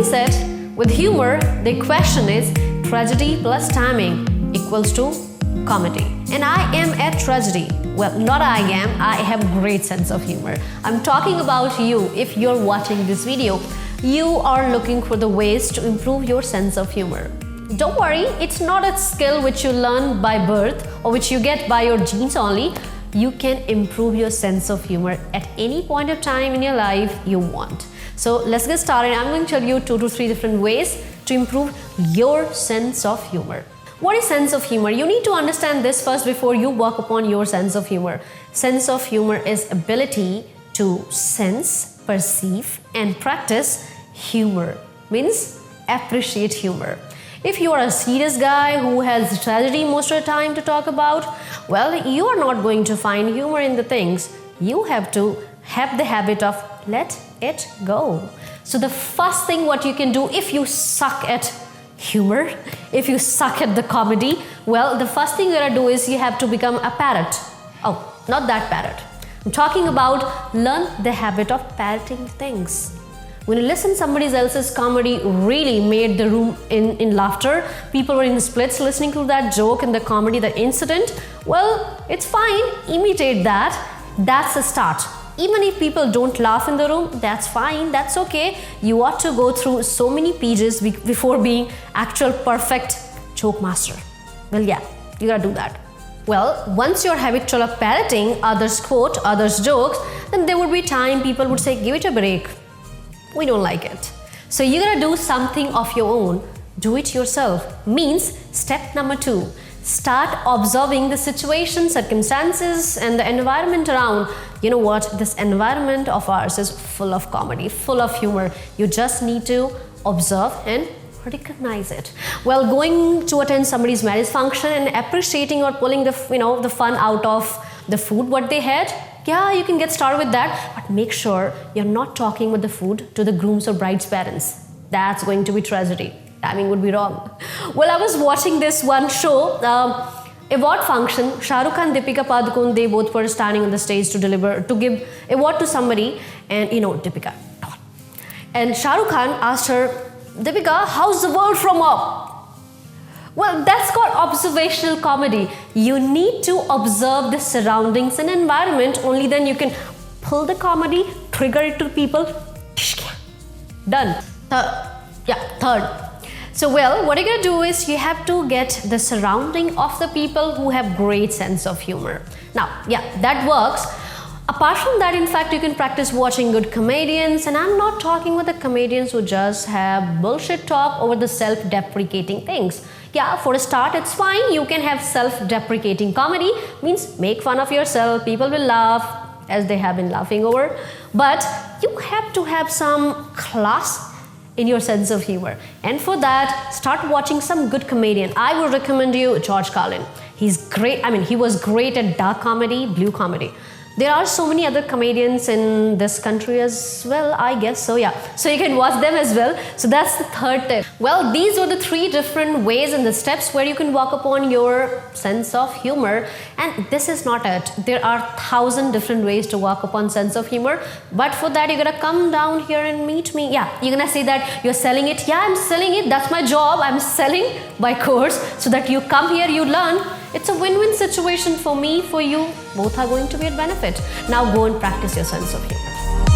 mindset, with humor, the question is tragedy plus timing equals to comedy. And I am a tragedy. Well, not I am, I have great sense of humor. I'm talking about you. If you're watching this video, you are looking for the ways to improve your sense of humor. Don't worry, it's not a skill which you learn by birth or which you get by your genes only. You can improve your sense of humor at any point of time in your life you want. So let's get started. I'm going to tell you 2 to 3 different ways to improve your sense of humor. What is sense of humor? You need to understand this first before you work upon your sense of humor. Sense of humor is ability to sense, perceive and practice humor. Means appreciate humor. If you are a serious guy who has tragedy most of the time to talk about, well, you are not going to find humor in the things. You have to have the habit of let it go. So the first thing what you can do if you suck at humor, if you suck at the comedy, well, the first thing you gotta do is you have to become a parrot. Oh, not that parrot. I'm talking about learn the habit of parroting things. When you listen somebody else's comedy really made the room in laughter, people were in splits listening to that joke and the comedy, the incident, well, it's fine, imitate that. That's a start. Even if people don't laugh in the room, that's fine, that's okay. You ought to go through so many pages before being actual perfect joke master. Well, yeah, you gotta do that. Well, once you're habitual of parroting others' quote, others' jokes, then there would be time people would say, give it a break. We don't like it. So you gotta do something of your own. Do it yourself. Means step number 2. Start observing the situation, circumstances and the environment around. You know what? This environment of ours is full of comedy, full of humor. You just need to observe and recognize it. Well, going to attend somebody's marriage function and appreciating or pulling the fun out of the food what they had, yeah, you can get started with that, but make sure you're not talking with the food to the groom's or bride's parents. That's going to be tragedy. Timing would be wrong. Well, I was watching this one show, award function. Shah Rukh Khan, Deepika Padukone, they both were standing on the stage to give award to somebody, and Deepika. And Shah Rukh Khan asked her, Deepika, how's the world from up? Well, that's called observational comedy. You need to observe the surroundings and environment. Only then you can pull the comedy, trigger it to people. Done. Third. So, well, what you're going to do is you have to get the surrounding of the people who have great sense of humor. Now, yeah, that works. Apart from that, in fact, you can practice watching good comedians, and I'm not talking with the comedians who just have bullshit talk over the self-deprecating things. Yeah, for a start, it's fine. You can have self-deprecating comedy, means make fun of yourself. People will laugh as they have been laughing over. But you have to have some class in your sense of humor. And for that, start watching some good comedian. I would recommend you George Carlin. He's great. I mean, he was great at dark comedy, blue comedy. There are so many other comedians in this country as well, I guess. So yeah, so you can watch them as well. So that's the third tip. Well, these were the 3 different ways and the steps where you can work upon your sense of humor. And this is not it. There are 1,000 different ways to work upon sense of humor. But for that, you're gonna come down here and meet me. Yeah, you're gonna say that you're selling it. Yeah, I'm selling it. That's my job. I'm selling my course so that you come here, you learn. It's a win-win situation for me, for you. Both are going to be at benefit. Now go and practice your sense of humor.